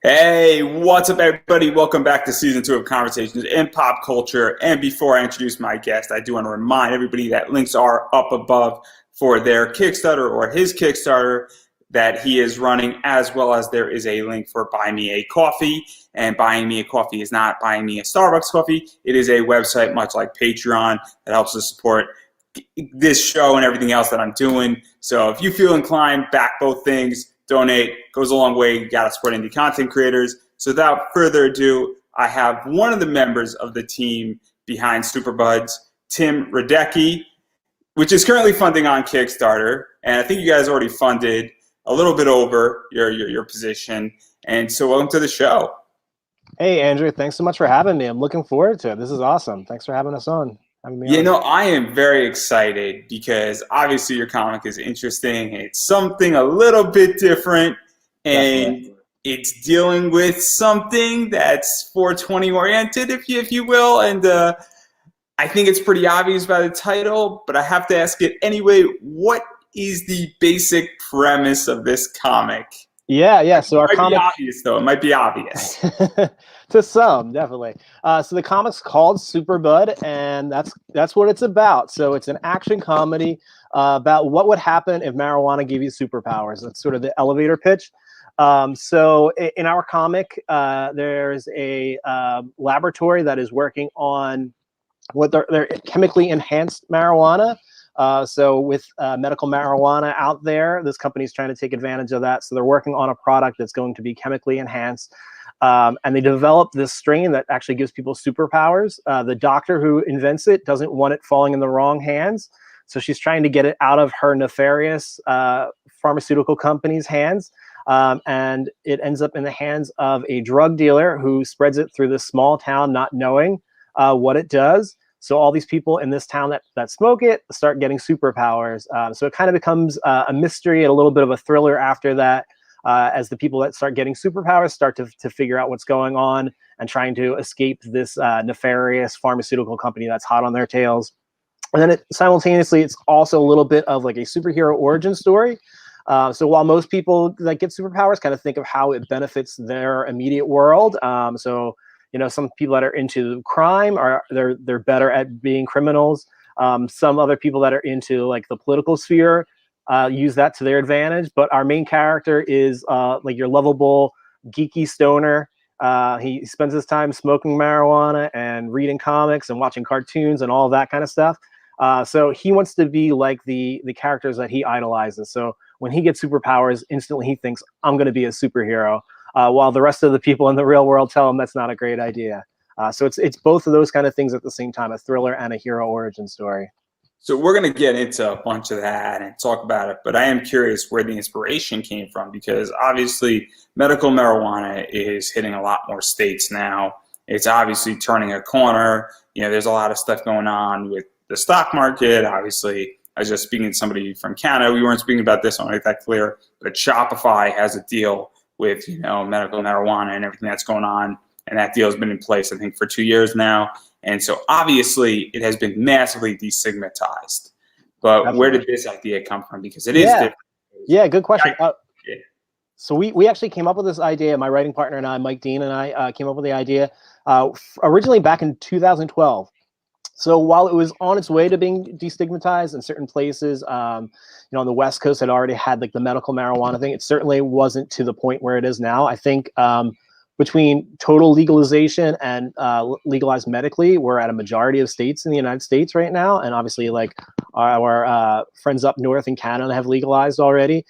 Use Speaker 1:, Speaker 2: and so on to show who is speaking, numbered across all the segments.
Speaker 1: Hey, what's up, everybody? Welcome back to season 2 of Conversations in Pop Culture. And before I introduce my guest, I do want to remind everybody that links are up above for their Kickstarter or his Kickstarter that he is running, as well as there is a link for Buy Me a Coffee. And buying me a coffee is not buying me a Starbucks coffee. It is a website, much like Patreon, that helps us support this show and everything else that I'm doing. So if you feel inclined, back both things. Donate goes a long way. You got to support indie content creators. So without further ado, I have one of the members of the team behind Superbuds, Tim Radecki, which is currently funding on Kickstarter. And I think you guys already funded a little bit over your position. And so welcome to the show.
Speaker 2: Hey, Andrew, thanks so much for having me. I'm looking forward to it. This is awesome. Thanks for having us on.
Speaker 1: I am very excited because obviously your comic is interesting. It's something a little bit different, and
Speaker 2: Definitely.
Speaker 1: it's dealing with something that's 420 oriented, if you will. And I think it's pretty obvious by the title, but I have to ask it anyway. What is the basic premise of this comic?
Speaker 2: Yeah. So our comic,
Speaker 1: obvious though. It might be obvious
Speaker 2: to some, definitely. So the comic's called Superbud, and that's what it's about. So it's an action comedy about what would happen if marijuana gave you superpowers. That's sort of the elevator pitch. So in our comic, there's a laboratory that is working on what they're chemically enhanced marijuana. So with medical marijuana out there, this company is trying to take advantage of that. So they're working on a product that's going to be chemically enhanced. And they develop this strain that actually gives people superpowers. The doctor who invents it doesn't want it falling in the wrong hands. So she's trying to get it out of her nefarious pharmaceutical company's hands. And it ends up in the hands of a drug dealer who spreads it through this small town, not knowing what it does. So all these people in this town that smoke it start getting superpowers. So it kind of becomes a mystery and a little bit of a thriller after that, as the people that start getting superpowers start to figure out what's going on and trying to escape this nefarious pharmaceutical company that's hot on their tails. And then simultaneously, it's also a little bit of like a superhero origin story. So while most people that get superpowers kind of think of how it benefits their immediate world, some people that are into crime they're better at being criminals. Some other people that are into like the political sphere use that to their advantage. But our main character is like your lovable, geeky stoner. He spends his time smoking marijuana and reading comics and watching cartoons and all of that kind of stuff. So he wants to be like the characters that he idolizes. So when he gets superpowers, instantly he thinks, I'm going to be a superhero. While the rest of the people in the real world tell him that's not a great idea. So it's both of those kind of things at the same time, a thriller and a hero origin story.
Speaker 1: So we're going to get into a bunch of that and talk about it, but I am curious where the inspiration came from, because obviously medical marijuana is hitting a lot more states now. It's obviously turning a corner. There's a lot of stuff going on with the stock market. Obviously, I was just speaking to somebody from Canada. We weren't speaking about this, I want to make that clear, but Shopify has a deal with medical marijuana and everything that's going on, and that deal has been in place, I think, for 2 years now. And so obviously it has been massively destigmatized. But Definitely. Where did this idea come from? Because it is different.
Speaker 2: Yeah, good question. So we actually came up with this idea. My writing partner and I, Mike Dean and I, came up with the idea originally back in 2012. So while it was on its way to being destigmatized in certain places, on the West Coast had already had like the medical marijuana thing. It certainly wasn't to the point where it is now. I think between total legalization and legalized medically, we're at a majority of states in the United States right now. And obviously like our friends up north in Canada have legalized already.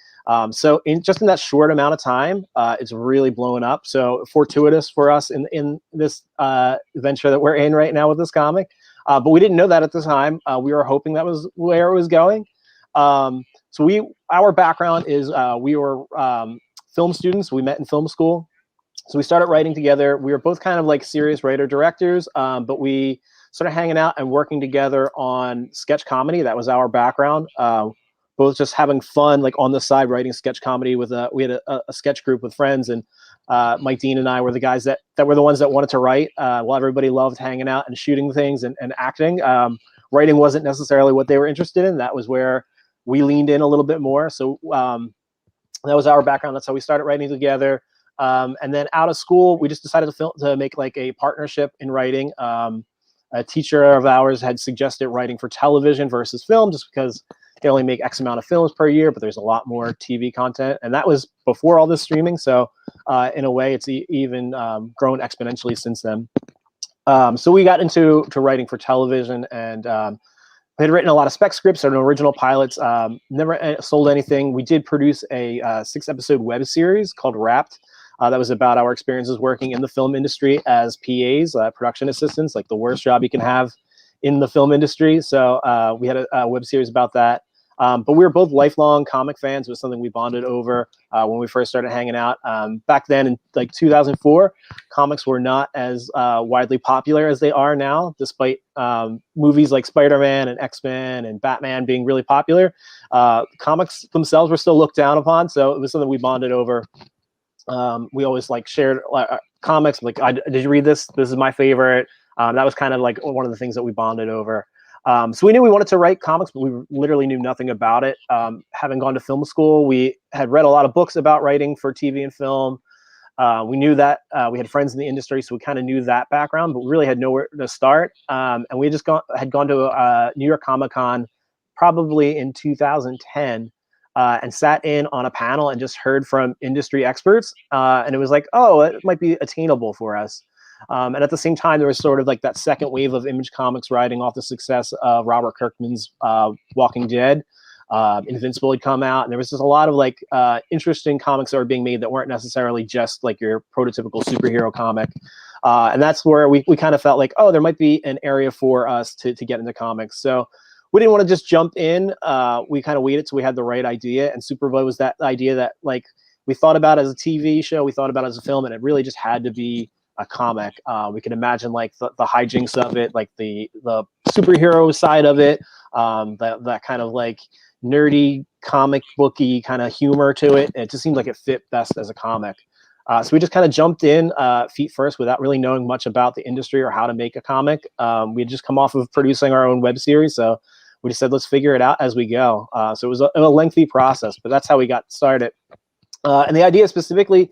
Speaker 2: So in that short amount of time, it's really blown up. So fortuitous for us in this venture that we're in right now with this comic. But we didn't know that at the time. We were hoping that was where it was going. So our background is we were film students. We met in film school. So we started writing together. We were both kind of like serious writer-directors, but we started hanging out and working together on sketch comedy. That was our background. Both just having fun, like on the side, writing sketch comedy with we had a sketch group with friends, and Mike Dean and I were the guys that were the ones that wanted to write, while everybody loved hanging out and shooting things and acting. Writing wasn't necessarily what they were interested in. That was where we leaned in a little bit more. So that was our background. That's how we started writing together. And then out of school, we just decided to make like a partnership in writing. A teacher of ours had suggested writing for television versus film, just because they only make X amount of films per year, but there's a lot more TV content. And that was before all this streaming. So in a way, it's even grown exponentially since then. So we got into writing for television, and we had written a lot of spec scripts and original pilots. Never sold anything. We did produce a 6-episode web series called Wrapped. That was about our experiences working in the film industry as PAs, production assistants, like the worst job you can have in the film industry. So we had a web series about that. But we were both lifelong comic fans. It was something we bonded over when we first started hanging out. Back then in like 2004, comics were not as widely popular as they are now, despite movies like Spider-Man and X-Men and Batman being really popular. Comics themselves were still looked down upon. So it was something we bonded over. We always like shared comics. Like, did you read this? This is my favorite. That was kind of like one of the things that we bonded over. So we knew we wanted to write comics, but we literally knew nothing about it. Having gone to film school, we had read a lot of books about writing for TV and film. We knew that we had friends in the industry, so we kind of knew that background, but we really had nowhere to start. And we just had gone to New York Comic Con probably in 2010. And sat in on a panel and just heard from industry experts. And it was like, oh, it might be attainable for us. And at the same time, there was sort of like that second wave of Image Comics riding off the success of Robert Kirkman's Walking Dead. Invincible had come out, and there was just a lot of like interesting comics that were being made that weren't necessarily just like your prototypical superhero comic. And that's where we kind of felt like, oh, there might be an area for us to get into comics. So we didn't want to just jump in. We kind of waited till we had the right idea, and Superboy was that idea that like we thought about as a TV show, we thought about as a film, and it really just had to be a comic. We could imagine like the hijinks of it, like the superhero side of it, that kind of like nerdy comic booky kind of humor to it. It just seemed like it fit best as a comic. So we just kind of jumped in feet first without really knowing much about the industry or how to make a comic. We had just come off of producing our own web series, so we just said, let's figure it out as we go. So it was a lengthy process, but that's how we got started. And the idea specifically,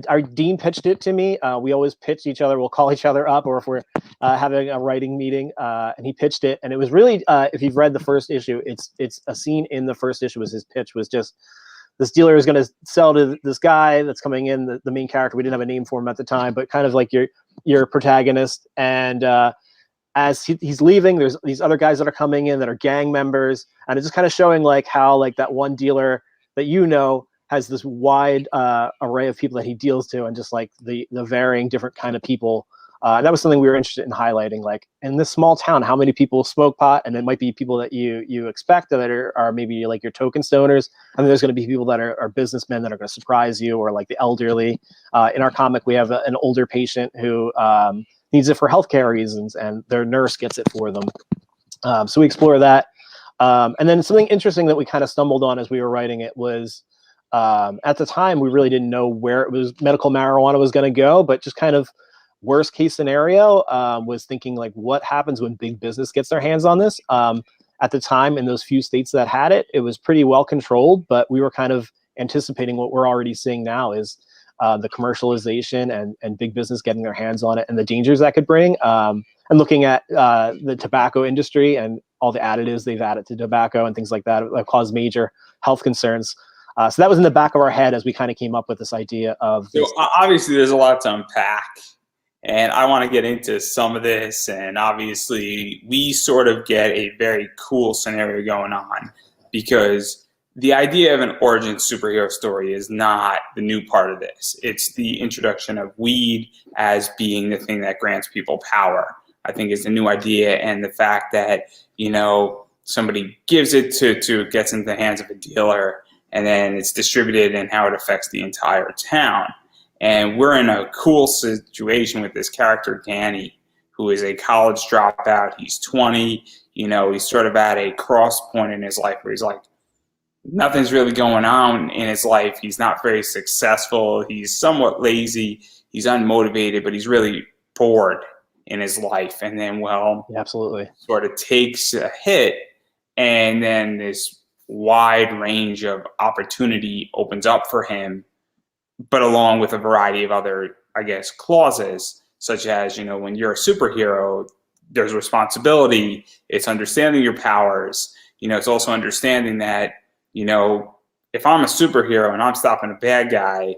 Speaker 2: our dean pitched it to me. We always pitch each other. We'll call each other up, or if we're having a writing meeting, and he pitched it. And it was really, if you've read the first issue, it's a scene in the first issue was his pitch was just, this dealer is going to sell to this guy that's coming in, the main character. We didn't have a name for him at the time, but kind of like your protagonist. And as he's leaving, there's these other guys that are coming in that are gang members, and it's just kind of showing like how like that one dealer that has this wide array of people that he deals to, and just like the varying different kind of people. That was something we were interested in highlighting. Like in this small town, how many people smoke pot? And it might be people that you expect that are maybe like your token stoners. And then there's going to be people that are businessmen that are going to surprise you, or like the elderly. In our comic, we have an older patient who needs it for healthcare reasons, and their nurse gets it for them. So we explore that. And then something interesting that we kind of stumbled on as we were writing it was, at the time, we really didn't know where medical marijuana was going to go, but just kind of worst case scenario was thinking like, what happens when big business gets their hands on this? At the time, in those few states that had it, it was pretty well controlled, but we were kind of anticipating what we're already seeing now is the commercialization and big business getting their hands on it, and the dangers that could bring. And looking at the tobacco industry and all the additives they've added to tobacco and things like that cause major health concerns. So that was in the back of our head as we kind of came up with this idea of this.
Speaker 1: So obviously there's a lot to unpack, and I want to get into some of this. And obviously we sort of get a very cool scenario going on, because the idea of an origin superhero story is not the new part of this. It's the introduction of weed as being the thing that grants people power, I think, is the new idea. And the fact that, somebody gives it gets into the hands of a dealer, and then it's distributed, and how it affects the entire town. And we're in a cool situation with this character, Danny, who is a college dropout. He's 20. He's sort of at a cross point in his life where he's like, nothing's really going on in his life. He's not very successful. He's somewhat lazy. He's unmotivated, but he's really bored in his life. And then,
Speaker 2: absolutely,
Speaker 1: sort of takes a hit, and then this wide range of opportunity opens up for him but along with a variety of other, I guess, clauses, such as, when you're a superhero, there's responsibility, it's understanding your powers, it's also understanding that, if I'm a superhero and I'm stopping a bad guy,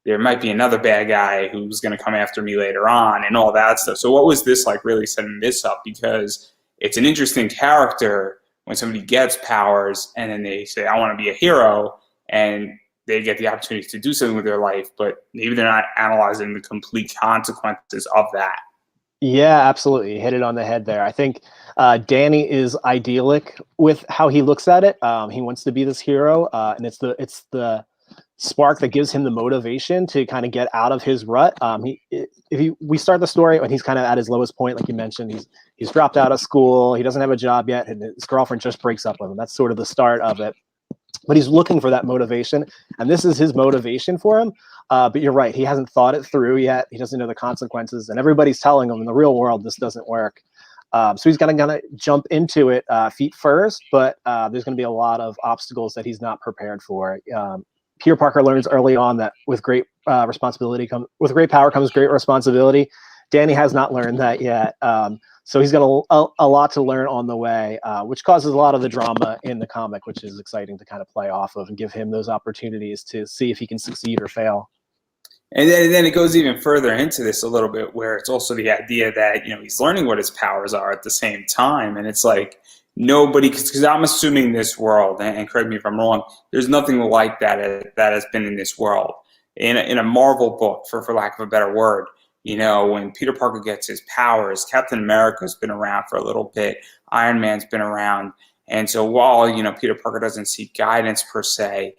Speaker 1: there might be another bad guy who's going to come after me later on and all that stuff. So what was this like really setting this up? Because it's an interesting character when somebody gets powers and then they say, I want to be a hero, and they get the opportunity to do something with their life, but maybe they're not analyzing the complete consequences of that.
Speaker 2: Yeah, absolutely. You hit it on the head there. I think Danny is idyllic with how he looks at it. He wants to be this hero, and it's the spark that gives him the motivation to kind of get out of his rut. We start the story when he's kind of at his lowest point, like you mentioned. He's dropped out of school. He doesn't have a job yet, and his girlfriend just breaks up with him. That's sort of the start of it. But he's looking for that motivation, and this is his motivation for him. But you're right; he hasn't thought it through yet. He doesn't know the consequences, and everybody's telling him in the real world this doesn't work. So he's gonna jump into it feet first, but there's gonna be a lot of obstacles that he's not prepared for. Peter Parker learns early on that with great with great power comes great responsibility. Danny has not learned that yet. So he's got a lot to learn on the way, which causes a lot of the drama in the comic, which is exciting to kind of play off of and give him those opportunities to see if he can succeed or fail.
Speaker 1: And then it goes even further into this a little bit, where it's also the idea that, he's learning what his powers are at the same time. And it's like nobody, because I'm assuming this world, and correct me if I'm wrong, there's nothing like that has been in this world. In a Marvel book, for lack of a better word, when Peter Parker gets his powers, Captain America's been around for a little bit, Iron Man's been around. And so while, Peter Parker doesn't seek guidance per se,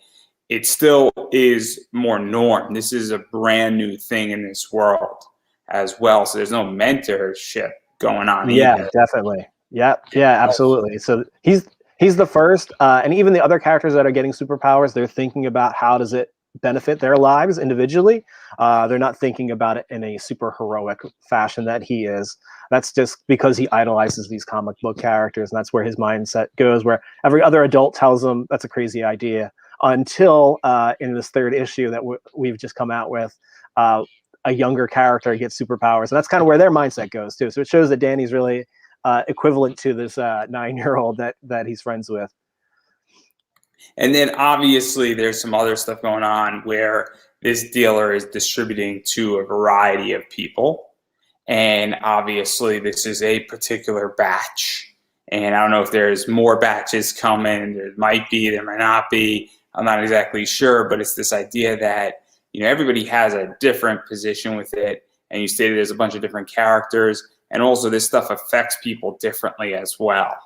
Speaker 1: it still is more norm. This is a brand new thing in this world as well. So there's no mentorship going on
Speaker 2: Yeah,
Speaker 1: either.
Speaker 2: definitely. Yeah, absolutely. So he's the first, and even the other characters that are getting superpowers, they're thinking about how does it benefit their lives individually. They're not thinking about it in a super heroic fashion that he is. That's just because he idolizes these comic book characters, and that's where his mindset goes, where every other adult tells him that's a crazy idea, until in this third issue that we've just come out with, a younger character gets superpowers, and that's kind of where their mindset goes too. So it shows that Danny's really equivalent to this 9-year-old that he's friends with.
Speaker 1: And then obviously there's some other stuff going on where this dealer is distributing to a variety of people. And obviously this is a particular batch. And I don't know if there's more batches coming. There might be, there might not be. I'm not exactly sure, but it's this idea that, everybody has a different position with it. And you stated there's a bunch of different characters. And also this stuff affects people differently as well.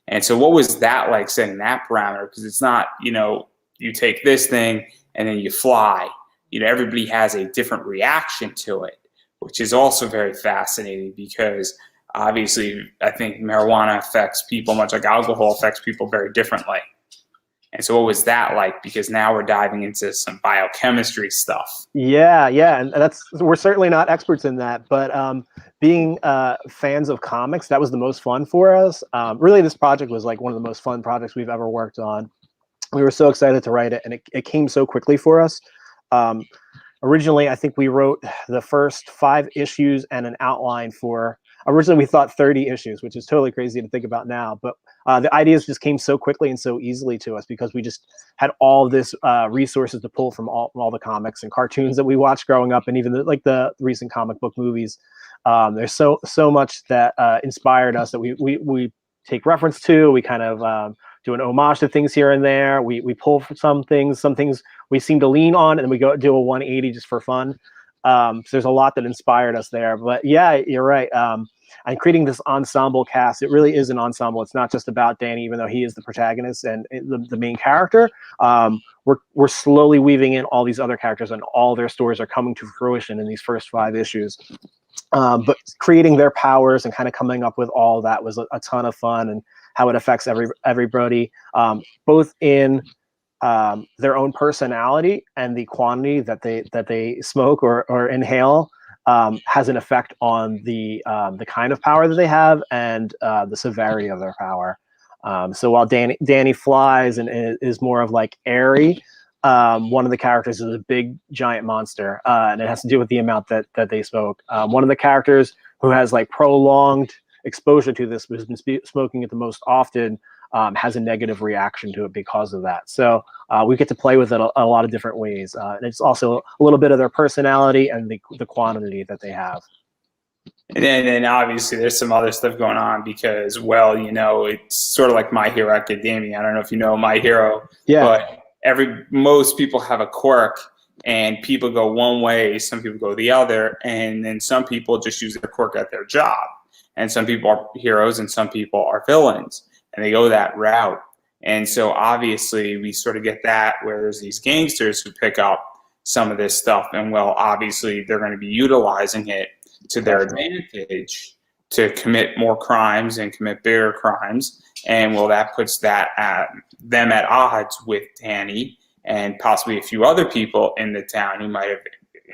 Speaker 1: And so what was that like, setting that parameter? Because it's not, you take this thing and then you fly. Everybody has a different reaction to it, which is also very fascinating, because obviously I think marijuana affects people much like alcohol affects people very differently. And so what was that like? Because now we're diving into some biochemistry stuff.
Speaker 2: Yeah, and we're certainly not experts in that, but being fans of comics, that was the most fun for us. Really, this project was like one of the most fun projects we've ever worked on. We were so excited to write it, and it came so quickly for us. Originally, I think we wrote the first 5 issues and an outline for. Originally, we thought 30 issues, which is totally crazy to think about now. But the ideas just came so quickly and so easily to us because we just had all this resources to pull from all the comics and cartoons that we watched growing up, and even the recent comic book movies. There's so much that inspired us that we take reference to. We kind of do an homage to things here and there. We pull from some things we seem to lean on, and we go do a 180 just for fun. So there's a lot that inspired us there. But yeah, you're right. And creating this ensemble cast, it really is an ensemble. It's not just about Danny, even though he is the protagonist and the main character. We're slowly weaving in all these other characters, and all their stories are coming to fruition in these first 5 issues. But creating their powers and kind of coming up with all that was a ton of fun, and how it affects everybody, both in their own personality and the quantity that they smoke or inhale has an effect on the kind of power that they have, and the severity of their power. So while Danny flies and is more of like airy, one of the characters is a big giant monster, and it has to do with the amount that they smoke. One of the characters who has like prolonged exposure to this, who's been smoking it the most often, has a negative reaction to it because of that. So we get to play with it a lot of different ways, and it's also a little bit of their personality and the quantity that they have.
Speaker 1: And then obviously there's some other stuff going on because, well, it's sort of like My Hero Academia. I don't know if you know My Hero,
Speaker 2: Yeah.
Speaker 1: but most people have a quirk, and people go one way, some people go the other, and then some people just use their quirk at their job. And some people are heroes and some people are villains, and they go that route. And so obviously we sort of get that where there's these gangsters who pick up some of this stuff, and well, obviously they're going to be utilizing it to their advantage to commit more crimes and commit bigger crimes. And well, that puts them at odds with Danny and possibly a few other people in the town who might have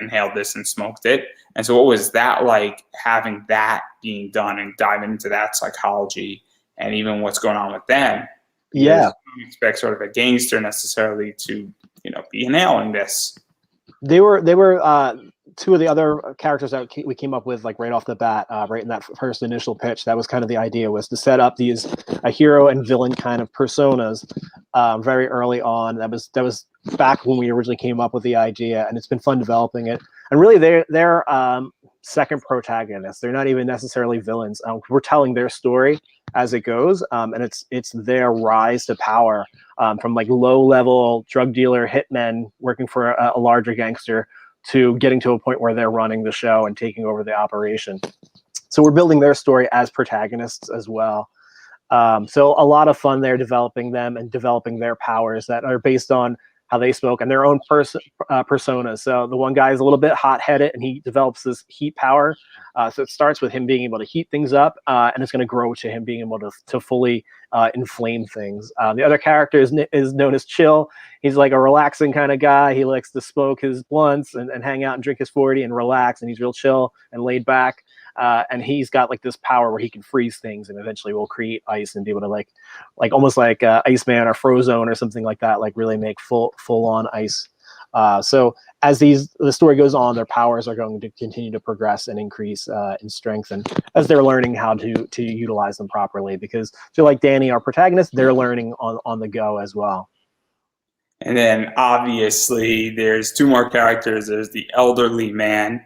Speaker 1: inhaled this and smoked it. And so what was that like, having that being done and diving into that psychology and even what's going on with them?
Speaker 2: Yeah.
Speaker 1: You don't expect sort of a gangster necessarily to, be inhaling this.
Speaker 2: They were two of the other characters that we came up with like right off the bat, right in that first initial pitch. That was kind of the idea, was to set up these hero and villain kind of personas very early on. That was back when we originally came up with the idea, and it's been fun developing it. And really, they're second protagonists. They're not even necessarily villains. We're telling their story as it goes, and it's their rise to power from like low-level drug dealer hitmen working for a larger gangster to getting to a point where they're running the show and taking over the operation. So we're building their story as protagonists as well. So a lot of fun there, developing them and developing their powers that are based on how they smoke and their own personas. So the one guy is a little bit hot-headed, and he develops this heat power. So it starts with him being able to heat things up, and it's going to grow to him being able to fully inflame things. The other character is known as Chill. He's like a relaxing kind of guy. He likes to smoke his blunts and hang out and drink his 40 and relax, and he's real chill and laid back. And he's got like this power where he can freeze things and eventually will create ice and be able to like almost like Iceman or Frozone or something like that, like really make full on ice. So as the story goes on, their powers are going to continue to progress and increase in strength, and as they're learning how to utilize them properly, because so like Danny, our protagonist, they're learning on the go as well.
Speaker 1: And then obviously there's two more characters. There's the elderly man,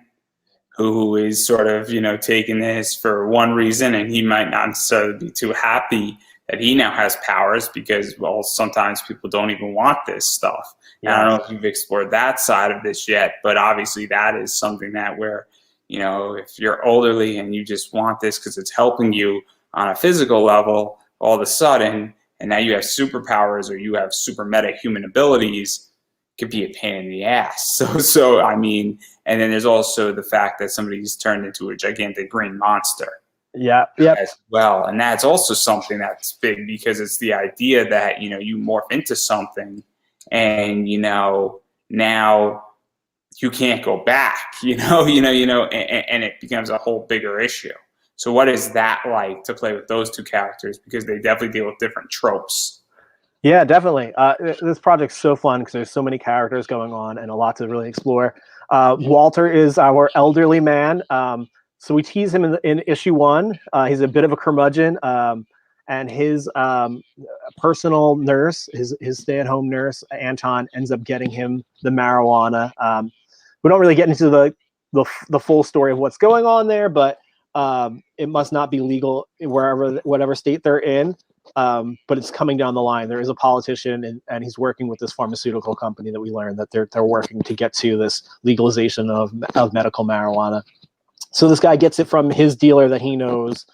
Speaker 1: who is sort of, taking this for one reason, and he might not necessarily be too happy that he now has powers because, well, sometimes people don't even want this stuff. Yeah. I don't know if you've explored that side of this yet, but obviously that is something that where, if you're elderly and you just want this because it's helping you on a physical level, all of a sudden, and now you have superpowers or you have super meta-human abilities, could be a pain in the ass. So I mean, and then there's also the fact that somebody's turned into a gigantic green monster.
Speaker 2: Yeah.
Speaker 1: As well. And that's also something that's big, because it's the idea that, you morph into something and, now you can't go back, and it becomes a whole bigger issue. So what is that like to play with those two characters? Because they definitely deal with different tropes.
Speaker 2: Yeah, definitely. This project's so fun because there's so many characters going on and a lot to really explore. Walter is our elderly man. So we tease him in issue 1. He's a bit of a curmudgeon, and his personal nurse, his stay-at-home nurse, Anton, ends up getting him the marijuana. We don't really get into the full story of what's going on there, but it must not be legal whatever state they're in. But it's coming down the line. There is a politician, and he's working with this pharmaceutical company that we learned that they're working to get to this legalization of medical marijuana. So this guy gets it from his dealer that he knows,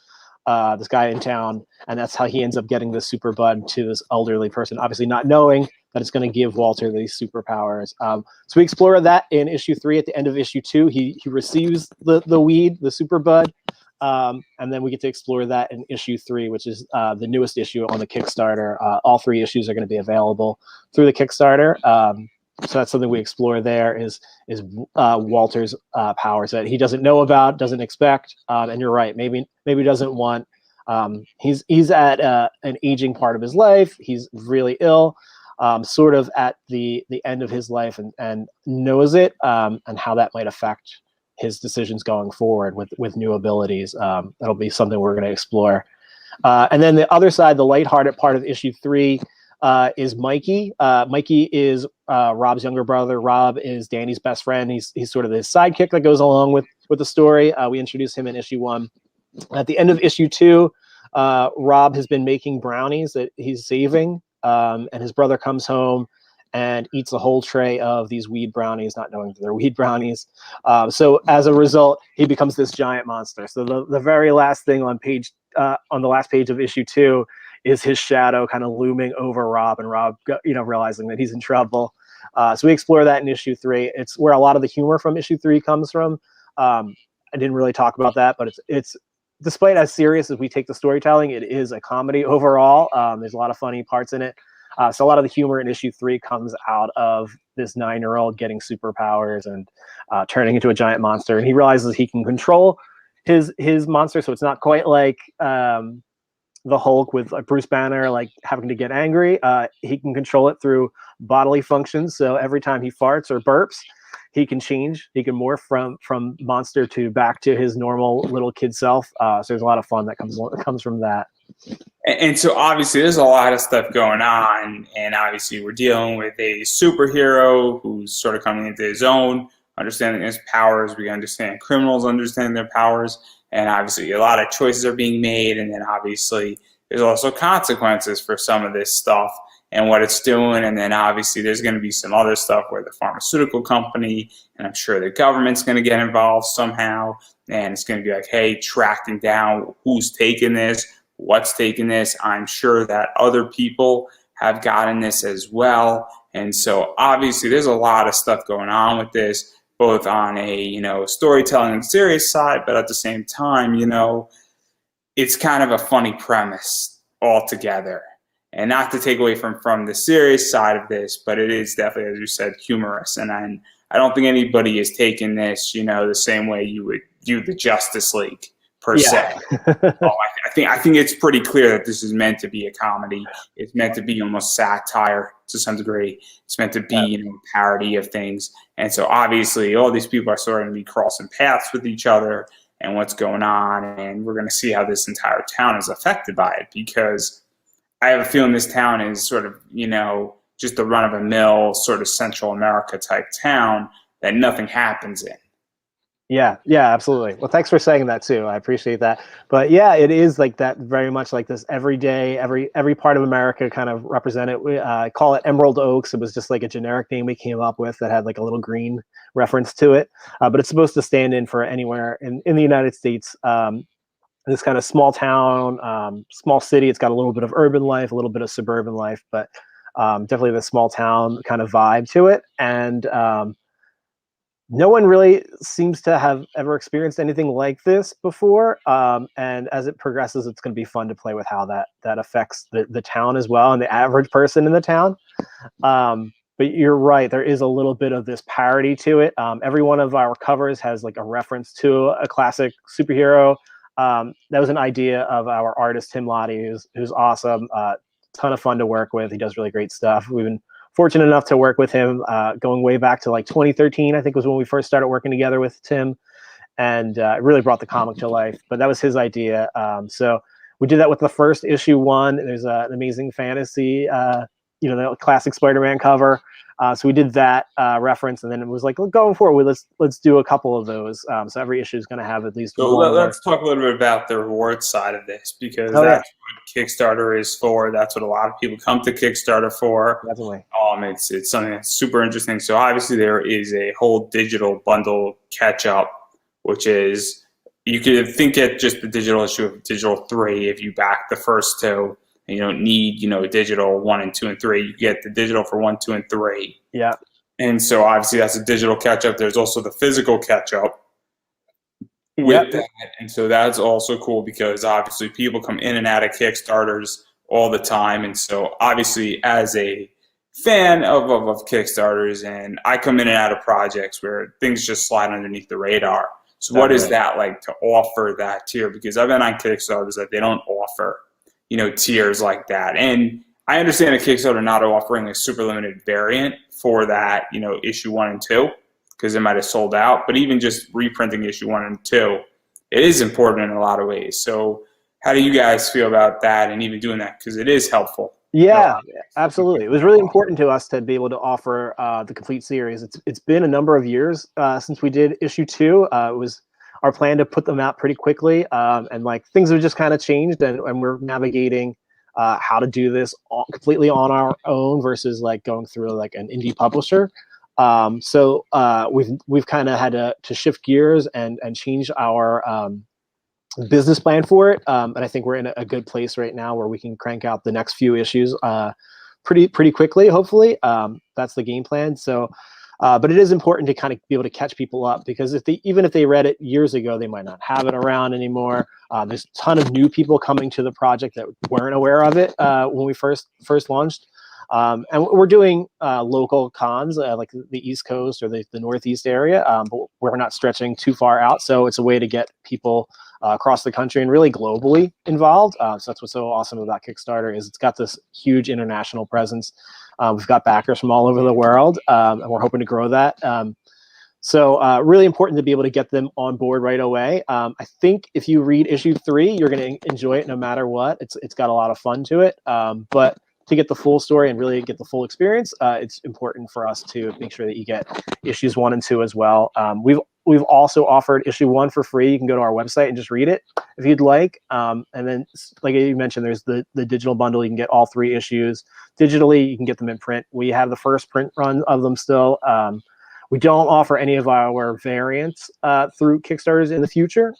Speaker 2: this guy in town, and that's how he ends up getting this super bud to this elderly person, obviously not knowing that it's going to give Walter these superpowers. So we explore that in issue 3. At the end of issue 2, he receives the weed, the super bud. And then we get to explore that in issue 3, which is the newest issue on the Kickstarter. All 3 issues are going to be available through the Kickstarter. So that's something we explore there is Walter's powers that he doesn't know about, doesn't expect. And you're right, maybe doesn't want. He's at an aging part of his life. He's really ill. sort of at the end of his life, and knows it, and how that might affect his decisions going forward with new abilities. That'll be something we're going to explore. And then the other side, the lighthearted part of issue 3, is Mikey. Mikey is Rob's younger brother. Rob is Danny's best friend. He's sort of the sidekick that goes along with the story. We introduce him in issue 1. At the end of issue 2, Rob has been making brownies that he's saving, and his brother comes home and eats a whole tray of these weed brownies, not knowing that they're weed brownies. So as a result, he becomes this giant monster. So the very last thing on the last page of issue 2 is his shadow kind of looming over Rob, and Rob, realizing that he's in trouble. So we explore that in issue 3. It's where a lot of the humor from issue 3 comes from. I didn't really talk about that, but it's despite as serious as we take the storytelling, it is a comedy overall. There's a lot of funny parts in it. So a lot of the humor in issue 3 comes out of this 9-year-old getting superpowers and turning into a giant monster. And he realizes he can control his monster. So it's not quite like the Hulk with Bruce Banner, like having to get angry. He can control it through bodily functions. So every time he farts or burps, he can change. He can morph from monster to back to his normal little kid self. So there's a lot of fun that comes from that.
Speaker 1: And so obviously there's a lot of stuff going on, and obviously we're dealing with a superhero who's sort of coming into his own, understanding his powers. We understand criminals understand their powers, and obviously a lot of choices are being made, and then obviously there's also consequences for some of this stuff and what it's doing. And then obviously there's going to be some other stuff where the pharmaceutical company, and I'm sure the government's going to get involved somehow, and it's going to be like, hey, tracking down who's taking this, what's taking this. I'm sure that other people have gotten this as well. And so obviously there's a lot of stuff going on with this, both on a, storytelling and serious side, but at the same time, it's kind of a funny premise altogether. And not to take away from the serious side of this, but it is definitely, as you said, humorous. And I don't think anybody is taking this, the same way you would view the Justice League per se. I think it's pretty clear that this is meant to be a comedy. It's meant to be almost satire to some degree. It's meant to be, a parody of things. And so obviously all these people are sort of going to be crossing paths with each other and what's going on. And we're going to see how this entire town is affected by it, because I have a feeling this town is sort of, just a run-of-the-mill sort of Central America type town that nothing happens in.
Speaker 2: Yeah, absolutely. Well, thanks for saying that too. I appreciate that. But yeah, it is like that, very much like this everyday, every part of America kind of represented. We call it Emerald Oaks. It was just like a generic name we came up with that had like a little green reference to it. But it's supposed to stand in for anywhere in the United States. This kind of small town, small city. It's got a little bit of urban life, a little bit of suburban life, but definitely the small town kind of vibe to it. And no one really seems to have ever experienced anything like this before. And as it progresses, it's going to be fun to play with how that affects the town as well, and the average person in the town. But you're right, there is a little bit of this parody to it. Every one of our covers has like a reference to a classic superhero. That was an idea of our artist, Tim Radecki, who's awesome. Ton of fun to work with. He does really great stuff. We've been fortunate enough to work with him going way back to like 2013, I think was when we first started working together with Tim, and it really brought the comic to life. But that was his idea. So we did that with the first issue 1. There's an Amazing Fantasy, the classic Spider-Man cover. So we did that reference, and then it was like, going forward, let's do a couple of those. So every issue is going to have at least one.
Speaker 1: Let's talk a little bit about the reward side of this, because that's what Kickstarter is for. That's what a lot of people come to Kickstarter for.
Speaker 2: Definitely.
Speaker 1: It's something that's super interesting. So obviously there is a whole digital bundle catch-up, which is, you could think at just the digital issue of Digital 3 if you back the first 2. You don't need, digital 1 and 2 and 3. You get the digital for 1, 2, and 3.
Speaker 2: Yeah.
Speaker 1: And so obviously that's a digital catch-up. There's also the physical catch-up with that. And so that's also cool, because obviously people come in and out of Kickstarters all the time. And so obviously as a fan of Kickstarters, and I come in and out of projects where things just slide underneath the radar. So what is that like to offer that tier? Because I've been on Kickstarters that they don't offer, tiers like that. And I understand a Kickstarter not offering a super limited variant for that, issue 1 and 2, because it might have sold out. But even just reprinting issue 1 and 2, it is important in a lot of ways. So how do you guys feel about that and even doing that? Because it is helpful.
Speaker 2: Yeah, absolutely. It was really important to us to be able to offer the complete series. It's been a number of years since we did issue 2. It was our plan to put them out pretty quickly, and like things have just kind of changed, and we're navigating how to do this completely on our own versus like going through like an indie publisher. So we've kind of had to shift gears and change our business plan for it. And I think we're in a good place right now where we can crank out the next few issues pretty quickly, hopefully. That's the game plan. So, but it is important to kind of be able to catch people up, because even if they read it years ago, they might not have it around anymore. There's a ton of new people coming to the project that weren't aware of it when we first launched. And we're doing local cons like the East Coast or the Northeast area, but we're not stretching too far out. So it's a way to get people across the country and really globally involved. So that's what's so awesome about Kickstarter is it's got this huge international presence. We've got backers from all over the world, and we're hoping to grow that. So really important to be able to get them on board right away. I think if you read issue 3, you're going to enjoy it no matter what. It's got a lot of fun to it, but to get the full story and really get the full experience, it's important for us to make sure that you get issues 1 and 2 as well. We've also offered issue 1 for free. You can go to our website and just read it if you'd like. And then, like you mentioned, there's the digital bundle. You can get all 3 issues digitally. You can get them in print. We have the first print run of them still. We don't offer any of our variants through Kickstarters in the future.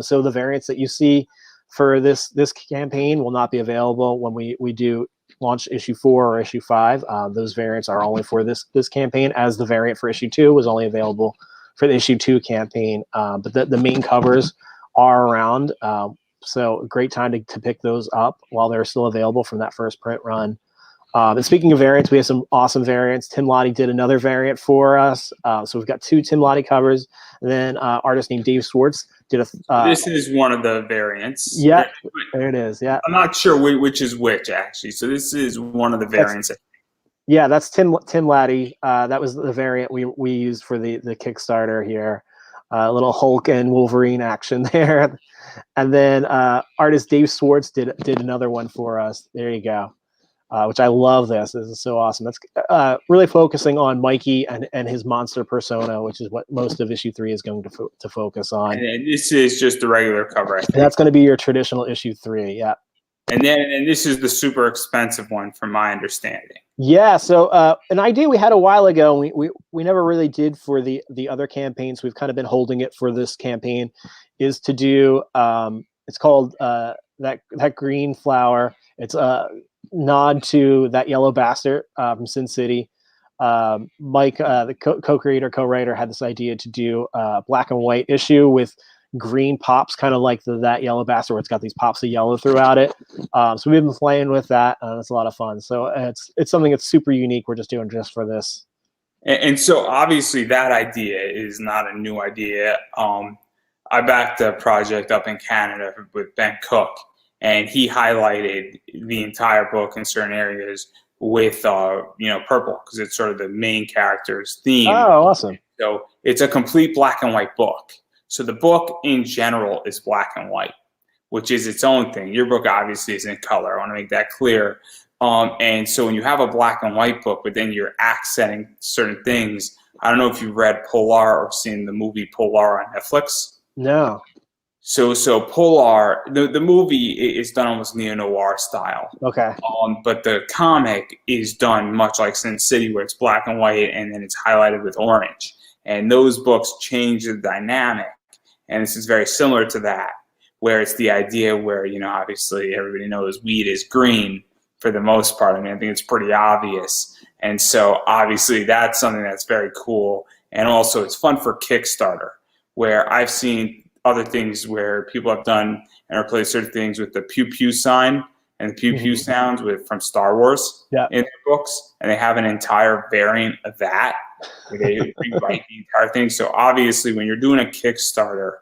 Speaker 2: So the variants that you see for this campaign will not be available when we do launch issue 4 or issue 5. Those variants are only for this campaign, as the variant for issue 2 was only available for the issue 2 campaign. But the main covers are around. So a great time to pick those up while they're still available from that first print run. And speaking of variants, we have some awesome variants. Tim Lottie did another variant for us. So we've got 2 Tim Lottie covers. And then artist named Dave Swartz did a...
Speaker 1: this is one of the variants.
Speaker 2: Yeah, there it is. Yeah.
Speaker 1: I'm not sure which is which, actually. So this is one of the variants.
Speaker 2: That's Tim Lottie. That was the variant we used for the Kickstarter here. A little Hulk and Wolverine action there. And then artist Dave Swartz did another one for us. There you go. Which I love this. This is so awesome. That's really focusing on Mikey and his monster persona, which is what most of issue 3 is going to focus on.
Speaker 1: And this is just the regular cover, I think.
Speaker 2: That's going to be your traditional issue 3, yeah.
Speaker 1: And this is the super expensive one, from my understanding.
Speaker 2: Yeah, so an idea we had a while ago, we never really did for the other campaigns. We've kind of been holding it for this campaign, is to do, it's called that green flower. It's a nod to That Yellow Bastard from Sin City. Mike, the co-creator, co-writer, had this idea to do a black and white issue with green pops, kind of like That Yellow Bastard, where it's got these pops of yellow throughout it. So we've been playing with that, and it's a lot of fun. So it's something that's super unique. We're just doing just for this.
Speaker 1: And so obviously that idea is not a new idea. I backed a project up in Canada with Ben Cook, and he highlighted the entire book in certain areas with purple, because it's sort of the main character's theme.
Speaker 2: Oh, awesome.
Speaker 1: So it's a complete black and white book. So the book in general is black and white, which is its own thing. Your book obviously is in color. I want to make that clear. And so when you have a black and white book, but then you're accenting certain things, I don't know if you've read Polar or seen the movie Polar on Netflix.
Speaker 2: No.
Speaker 1: So Polar, the movie is done almost neo-noir style.
Speaker 2: Okay.
Speaker 1: But the comic is done much like Sin City, where it's black and white and then it's highlighted with orange. And those books change the dynamic. And this is very similar to that, where it's the idea where, obviously everybody knows weed is green for the most part. I mean, I think it's pretty obvious. And so obviously that's something that's very cool. And also it's fun for Kickstarter, where I've seen other things where people have done and replaced certain things with the pew pew sign and the pew pew sounds from Star Wars in their books, and they have an entire variant of that where they rewrite the entire thing. So obviously when you're doing a Kickstarter,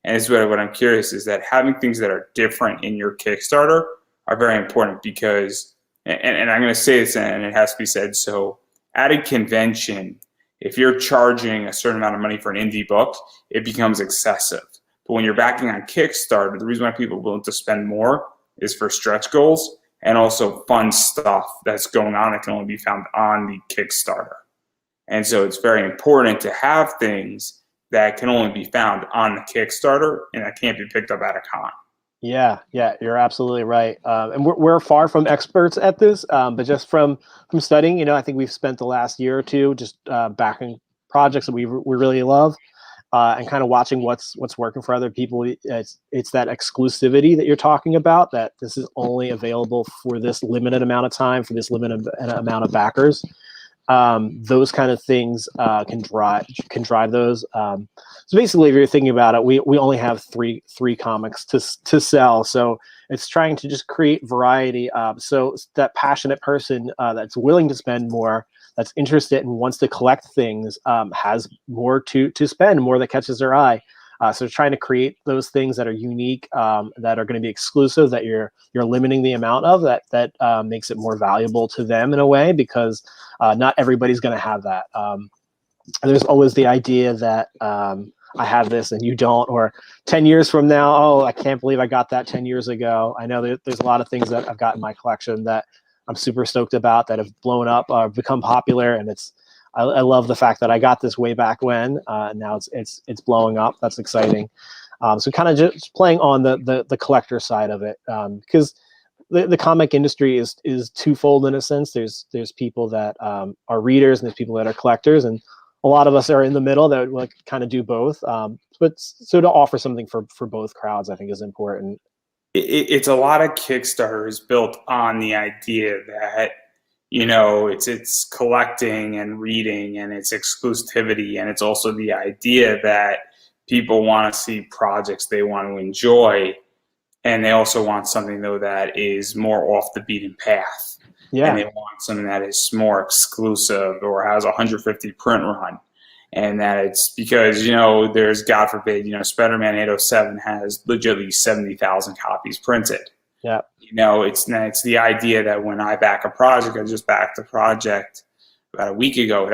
Speaker 1: and this is what I'm curious, is that having things that are different in your Kickstarter are very important, because and I'm going to say this, and it has to be said. So at a convention, if you're charging a certain amount of money for an indie book, it becomes excessive. But when you're backing on Kickstarter, the reason why people are willing to spend more is for stretch goals and also fun stuff that's going on that can only be found on the Kickstarter. And so it's very important to have things that can only be found on the Kickstarter and that can't be picked up at a con.
Speaker 2: Yeah, you're absolutely right. And we're far from experts at this, but just from studying, I think we've spent the last year or two just backing projects that we really love, and kind of watching what's working for other people. It's that exclusivity that you're talking about, that this is only available for this limited amount of time, for this limited amount of backers. Those kind of things can drive those. So basically, if you're thinking about it, we only have three comics to sell. So it's trying to just create variety. So that passionate person that's willing to spend more, that's interested and wants to collect things, has more to spend, more that catches their eye. So trying to create those things that are unique, that are going to be exclusive, that you're limiting the amount of, that makes it more valuable to them in a way, because not everybody's going to have that. There's always the idea that I have this and you don't, or 10 years from now, oh, I can't believe I got that 10 years ago. I know there's a lot of things that I've got in my collection that I'm super stoked about, that have blown up, become popular, and I love the fact that I got this way back when, and now it's blowing up. That's exciting. So kind of just playing on the collector side of it, because the comic industry is twofold in a sense. There's people that are readers, and there's people that are collectors, and a lot of us are in the middle that like kind of do both. But so to offer something for both crowds, I think is important.
Speaker 1: It's a lot of Kickstarters built on the idea that it's collecting and reading and it's exclusivity, and it's also the idea that people want to see projects they want to enjoy, and they also want something though that is more off the beaten path.
Speaker 2: Yeah.
Speaker 1: And they want something that is more exclusive or has a 150 print run. And that it's because, there's, God forbid, Spider-Man 807 has legitimately 70,000 copies printed.
Speaker 2: Yeah.
Speaker 1: It's the idea that when I back a project, I just backed a project about a week ago.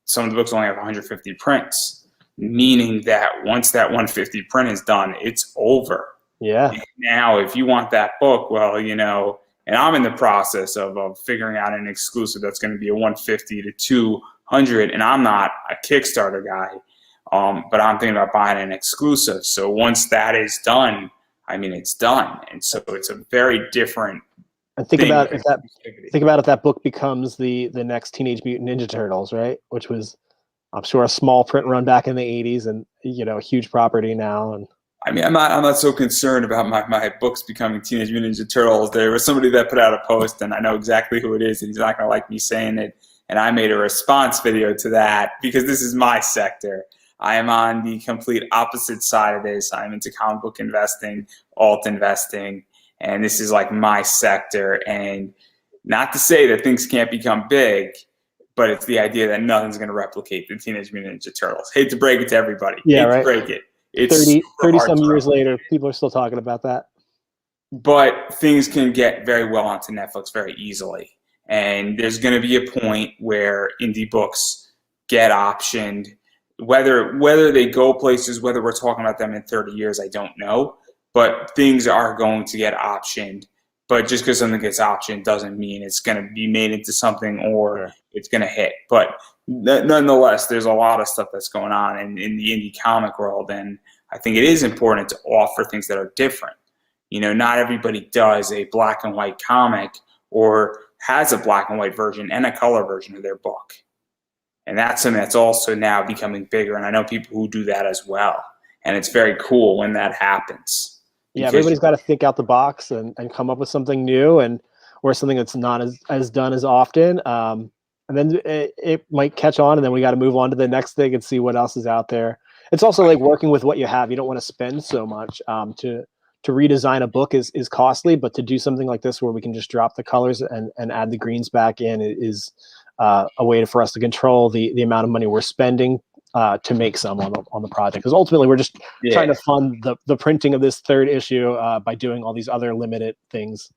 Speaker 1: Some of the books only have 150 prints, meaning that once that 150 print is done, it's over.
Speaker 2: Yeah.
Speaker 1: And now, if you want that book, well, and I'm in the process of figuring out an exclusive that's going to be a 150 to 200, and I'm not a Kickstarter guy, but I'm thinking about buying an exclusive. So once that is done, it's done, and so it's a very different.
Speaker 2: And think about if that book becomes the next Teenage Mutant Ninja Turtles, right? Which was, I'm sure, a small print run back in the '80s, and a huge property now. And
Speaker 1: I'm not so concerned about my books becoming Teenage Mutant Ninja Turtles. There was somebody that put out a post, and I know exactly who it is, and he's not going to like me saying it. And I made a response video to that because this is my sector. I am on the complete opposite side of this. I'm into comic book investing, alt investing, and this is like my sector. And not to say that things can't become big, but it's the idea that nothing's going to replicate the Teenage Mutant Ninja Turtles. Hate to break it to everybody.
Speaker 2: Yeah,
Speaker 1: Hate
Speaker 2: right.
Speaker 1: to break it. It's
Speaker 2: 30 some years later, people are still talking about that.
Speaker 1: But things can get very well onto Netflix very easily. And there's going to be a point where indie books get optioned. Whether they go places, whether we're talking about them in 30 years, I don't know. But things are going to get optioned. But just because something gets optioned doesn't mean it's going to be made into something or it's going to hit. But nonetheless, there's a lot of stuff that's going on in the indie comic world. And I think it is important to offer things that are different. Not everybody does a black and white comic or has a black and white version and a color version of their book. And that's something that's also now becoming bigger. And I know people who do that as well. And it's very cool when that happens.
Speaker 2: Yeah, everybody's got to think out the box and come up with something new, or something that's not as done as often. And then it might catch on, and then we got to move on to the next thing and see what else is out there. It's also like working with what you have. You don't want to spend so much. To redesign a book is costly, but to do something like this where we can just drop the colors and add the greens back in is a way for us to control the amount of money we're spending to make some on the project. Because ultimately we're just trying to fund the printing of this third issue by doing all these other limited things.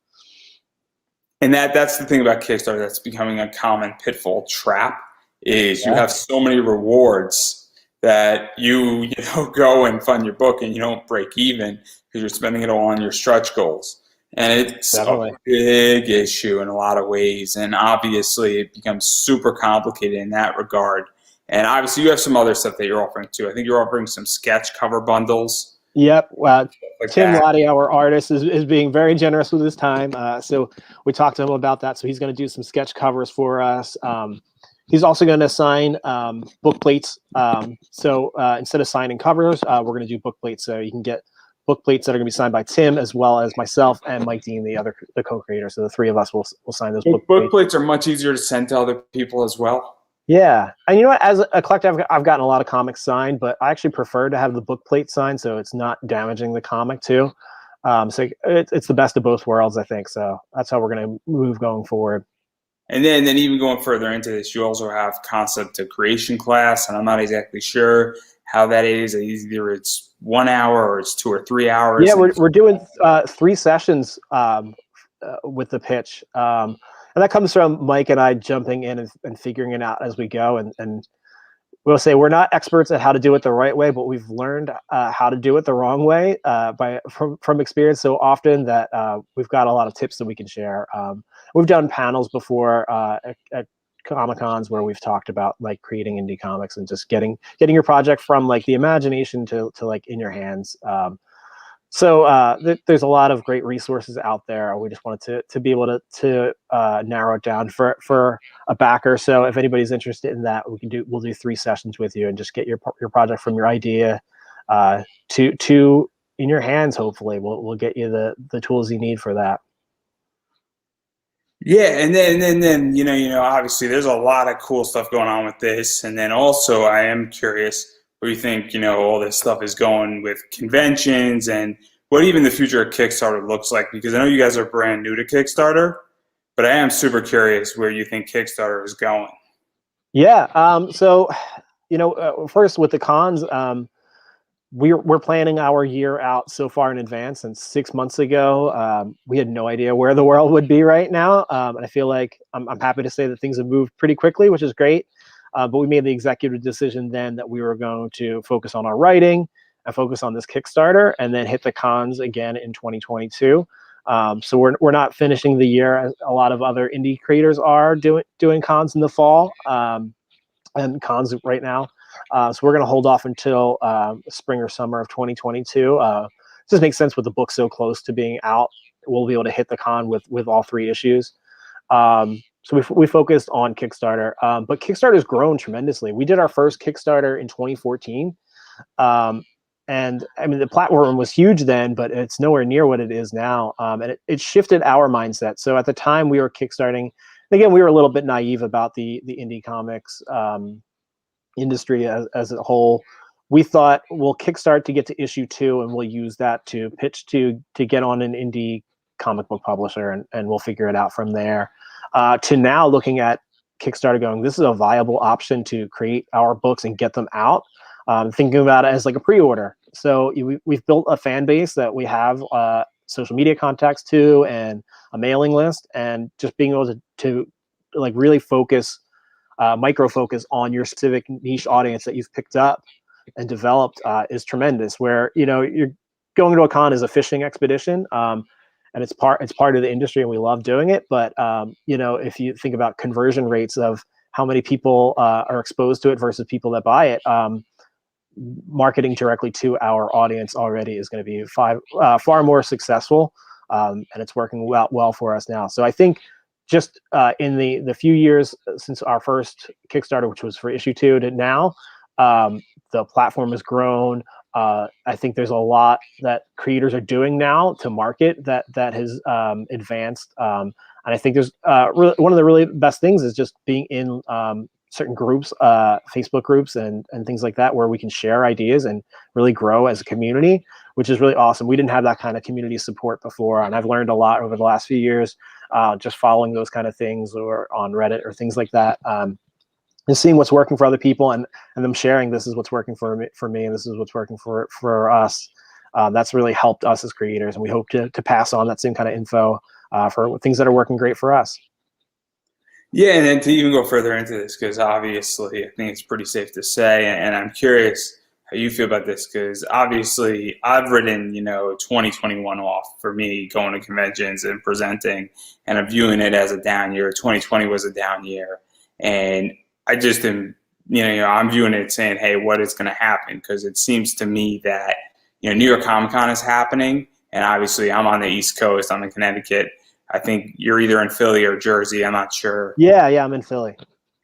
Speaker 1: And that's the thing about Kickstarter that's becoming a common pitfall trap is you
Speaker 2: Yeah,
Speaker 1: have so many rewards that you go and fund your book and you don't break even because you're spending it all on your stretch goals. And it's a
Speaker 2: definitely.
Speaker 1: big issue in a lot of ways. And obviously it becomes super complicated in that regard. And obviously you have some other stuff that you're offering too. I think you're offering some sketch cover bundles
Speaker 2: Yep.
Speaker 1: like
Speaker 2: Tim
Speaker 1: that.
Speaker 2: Radecki, our artist, is being very generous with his time. So we talked to him about that. So he's going to do some sketch covers for us. He's also going to sign book plates. So instead of signing covers, we're going to do book plates. So you can get book plates that are going to be signed by Tim as well as myself and Mike Dean, the co-creator. So the three of us will sign those book
Speaker 1: Book
Speaker 2: plates.
Speaker 1: plates are much easier to send to other people as well.
Speaker 2: Yeah, and you know what? As a collector, I've gotten a lot of comics signed, but I actually prefer to have the book plate signed, so it's not damaging the comic too. So it's the best of both worlds, I think. So that's how we're going to move going forward.
Speaker 1: And then even going further into this, you also have concept to creation class, and I'm not exactly sure how that is. Either it's 1 hour or it's 2 or 3 hours.
Speaker 2: Yeah, we're doing 3 sessions with the pitch, and that comes from Mike and I jumping in and figuring it out as we go. And we'll say we're not experts at how to do it the right way, but we've learned how to do it the wrong way from experience so often that we've got a lot of tips that we can share. We've done panels before at Comic Cons where we've talked about like creating indie comics and just getting your project from like the imagination to like in your hands. There's a lot of great resources out there. We just wanted to be able to narrow it down for a backer. So if anybody's interested in that, we'll do 3 sessions with you and just get your project from your idea to in your hands. Hopefully, we'll get you the tools you need for that.
Speaker 1: Yeah, and then obviously there's a lot of cool stuff going on with this, and then also I am curious where you think all this stuff is going with conventions and what even the future of Kickstarter looks like, because I know you guys are brand new to Kickstarter, but I am super curious where you think Kickstarter is going.
Speaker 2: Yeah. First with the cons, we're planning our year out so far in advance. And 6 months ago, we had no idea where the world would be right now. And I feel like I'm happy to say that things have moved pretty quickly, which is great. But we made the executive decision then that we were going to focus on our writing and focus on this Kickstarter, and then hit the cons again in 2022. So we're not finishing the year as a lot of other indie creators are doing cons in the fall and cons right now. So we're going to hold off until spring or summer of 2022. Just makes sense with the book so close to being out. We'll be able to hit the con with all 3 issues. So we focused on Kickstarter, but Kickstarter has grown tremendously. We did our first Kickstarter in 2014. And I mean, the platform was huge then, but it's nowhere near what it is now. And it shifted our mindset. So at the time we were kickstarting, again, we were a little bit naive about the indie comics industry as a whole. We thought we'll kickstart to get to issue 2, and we'll use that to pitch to get on an indie comic book publisher, and we'll figure it out from there. To now looking at Kickstarter going, this is a viable option to create our books and get them out. Thinking about it as like a pre-order. So we've built a fan base that we have social media contacts to and a mailing list, and just being able to like really focus, micro focus on your specific niche audience that you've picked up and developed is tremendous. Where you're going to a con as a fishing expedition, and it's part of the industry, and we love doing it. But if you think about conversion rates of how many people are exposed to it versus people that buy it, marketing directly to our audience already is going to be far more successful, and it's working well for us now. So I think just in the few years since our first Kickstarter, which was for issue 2, to now, the platform has grown. I think there's a lot that creators are doing now to market that has advanced. And I think there's really, one of the really best things is just being in certain groups, Facebook groups and things like that, where we can share ideas and really grow as a community, which is really awesome. We didn't have that kind of community support before, and I've learned a lot over the last few years just following those kind of things, or on Reddit or things like that, and seeing what's working for other people, and them sharing, this is what's working for me, and this is what's working for us. That's really helped us as creators, and we hope to pass on that same kind of info for things that are working great for us.
Speaker 1: Yeah, and then to even go further into this, because obviously I think it's pretty safe to say, and I'm curious how you feel about this, because obviously I've written, 2021 off for me going to conventions and presenting, and I'm viewing it as a down year. 2020 was a down year, and I just am, I'm viewing it saying, hey, what is going to happen? Because it seems to me that, New York Comic Con is happening, and obviously I'm on the East Coast, I'm in Connecticut. I think you're either in Philly or Jersey. I'm not sure.
Speaker 2: Yeah, I'm in Philly.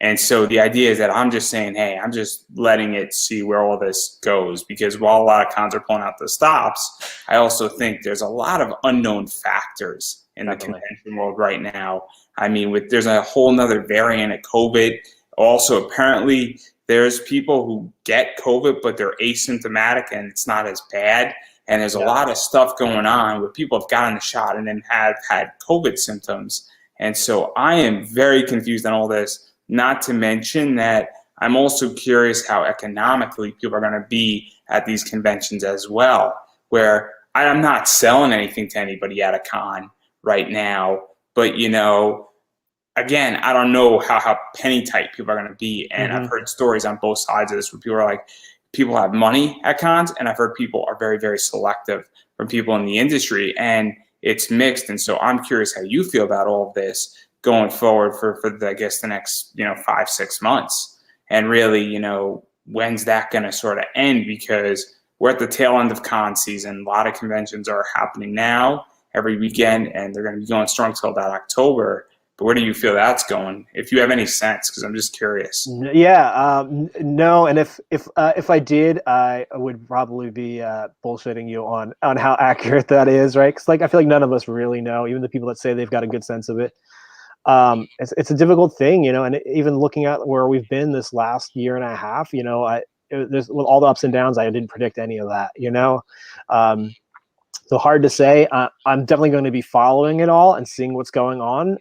Speaker 1: And so the idea is that I'm just saying, hey, I'm just letting it see where all this goes, because while a lot of cons are pulling out the stops, I also think there's a lot of unknown factors in the convention world right now. I mean, there's a whole nother variant of COVID. Also, apparently, there's people who get COVID, but they're asymptomatic and it's not as bad. And there's a lot of stuff going on where people have gotten the shot and then have had COVID symptoms. And so I am very confused on all this, not to mention that I'm also curious how economically people are going to be at these conventions as well, where I'm not selling anything to anybody at a con right now. But, again, I don't know how penny tight people are going to be. And I've heard stories on both sides of this where people are like, people have money at cons, and I've heard people are very, very selective from people in the industry, and it's mixed. And so I'm curious how you feel about all of this going forward for I guess the next 5-6 months, and really when's that going to sort of end, because we're at the tail end of con season. A lot of conventions are happening now every weekend, and they're going to be going strong till about October. But where do you feel that's going, if you have any sense? Because I'm just curious.
Speaker 2: Yeah, no, and if I did, I would probably be bullshitting you on how accurate that is, right? Because I feel like none of us really know, even the people that say they've got a good sense of it. It's a difficult thing, and even looking at where we've been this last year and a half, there's with all the ups and downs, I didn't predict any of that, So hard to say. I'm definitely going to be following it all and seeing what's going on,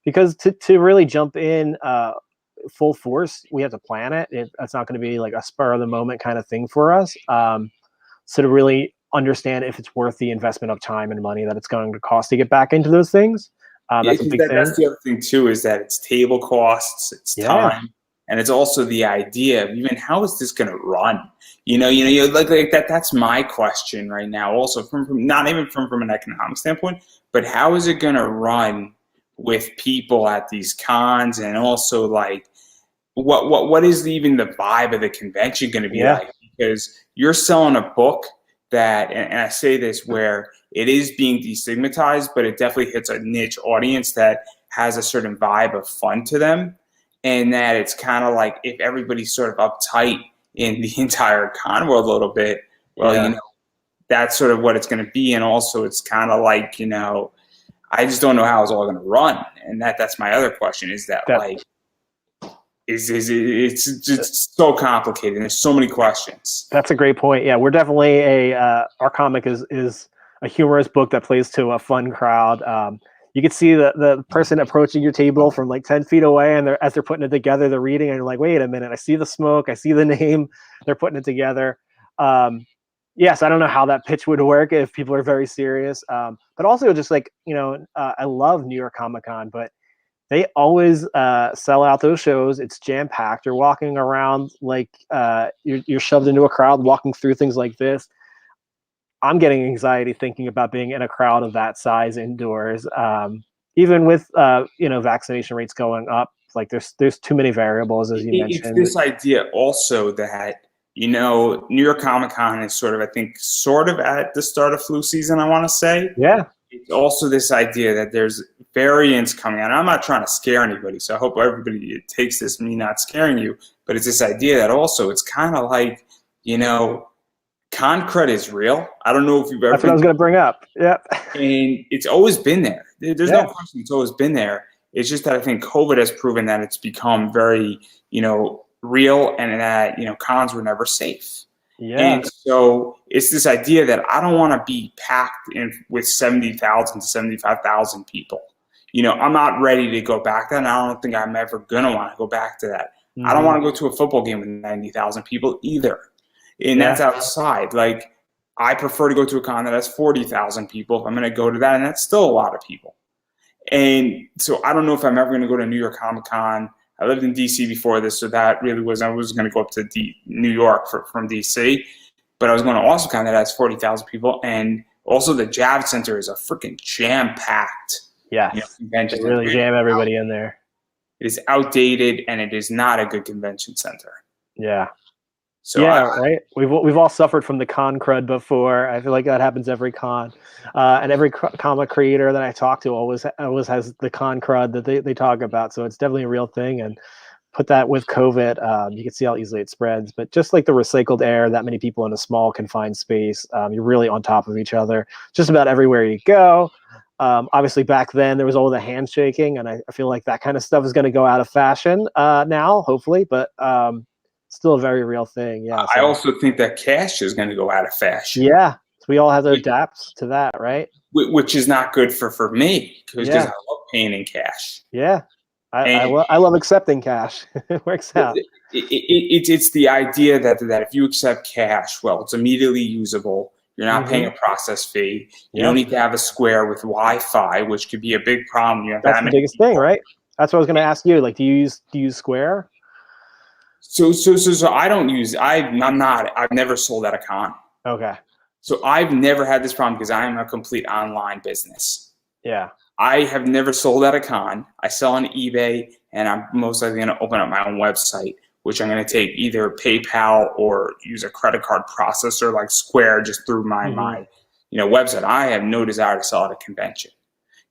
Speaker 2: because to really jump in full force, we have to plan it. It's not going to be like a spur of the moment kind of thing for us. So to really understand if it's worth the investment of time and money that it's going to cost to get back into those things, that's a big thing. That's
Speaker 1: the other thing too, is that it's table costs, it's time. And it's also the idea of even how is this going to run? Like that. That's my question right now. Also, from not even from an economic standpoint, but how is it going to run with people at these cons, and also like what is even the vibe of the convention going to be like? Because you're selling a book that, and I say this where it is being destigmatized, but it definitely hits a niche audience that has a certain vibe of fun to them. And that it's kind of like if everybody's sort of uptight in the entire con world a little bit, well, that's sort of what it's going to be. And also it's kind of like, I just don't know how it's all going to run. And that's my other question, is that like, it's just so complicated. There's so many questions.
Speaker 2: That's a great point. Yeah, we're definitely our comic is a humorous book that plays to a fun crowd. You can see the person approaching your table from like 10 feet away, and as they're putting it together, they're reading, and you're like, wait a minute, I see the smoke, I see the name, they're putting it together. Yes, I don't know how that pitch would work if people are very serious. But also just like, I love New York Comic Con, but they always sell out those shows. It's jam packed. You're walking around like you're shoved into a crowd walking through things like this. I'm getting anxiety thinking about being in a crowd of that size indoors, even with vaccination rates going up. Like there's too many variables, as you mentioned.
Speaker 1: It's this idea also that New York Comic Con is sort of at the start of flu season, I want to say.
Speaker 2: Yeah.
Speaker 1: It's also this idea that there's variants coming out. I'm not trying to scare anybody, so I hope everybody takes this me not scaring you. But it's this idea that also it's kind of like, con crud is real. I don't know if you've ever.
Speaker 2: That's what I was going to bring up. Yep.
Speaker 1: And it's always been there. There's no question. It's always been there. It's just that I think COVID has proven that it's become very, real, and that, cons were never safe.
Speaker 2: Yeah.
Speaker 1: And so it's this idea that I don't want to be packed in with 70,000 to 75,000 people. I'm not ready to go back to that, and I don't think I'm ever going to want to go back to that. Mm-hmm. I don't want to go to a football game with 90,000 people either. And that's outside. Like, I prefer to go to a con that has 40,000 people. If I'm going to go to that, and that's still a lot of people. And so I don't know if I'm ever going to go to New York Comic Con. I lived in DC before this, so that really was, I was going to go up to New York from DC, but I was going to also con that has 40,000 people. And also the Javits Center is a freaking jam-packed convention.
Speaker 2: They really jam everybody in there.
Speaker 1: It is outdated, and it is not a good convention center.
Speaker 2: Yeah.
Speaker 1: So
Speaker 2: right. We've all suffered from the con crud before. I feel like that happens every con, and every comic creator that I talk to always has the con crud that they talk about. So it's definitely a real thing. And put that with COVID, you can see how easily it spreads. But just like the recycled air, that many people in a small confined space, you're really on top of each other just about everywhere you go. Obviously, back then there was all the handshaking, and I feel like that kind of stuff is going to go out of fashion now, hopefully. But still a very real thing. Yeah.
Speaker 1: I also think that cash is going to go out of fashion.
Speaker 2: Yeah. So we all have to adapt to that, right?
Speaker 1: Which is not good for me because I love paying in cash.
Speaker 2: Yeah. I love accepting cash. It works out.
Speaker 1: It's the idea that if you accept cash, well, it's immediately usable. You're not paying a process fee. You don't need to have a Square with Wi-Fi, which could be a big problem.
Speaker 2: That's the biggest thing, right? That's what I was going to ask you. Like, do you use Square?
Speaker 1: So I don't use. I've never sold at a con.
Speaker 2: Okay.
Speaker 1: So I've never had this problem because I am a complete online business.
Speaker 2: Yeah.
Speaker 1: I have never sold at a con. I sell on eBay, and I'm most likely going to open up my own website, which I'm going to take either PayPal or use a credit card processor like Square just through my website. I have no desire to sell at a convention.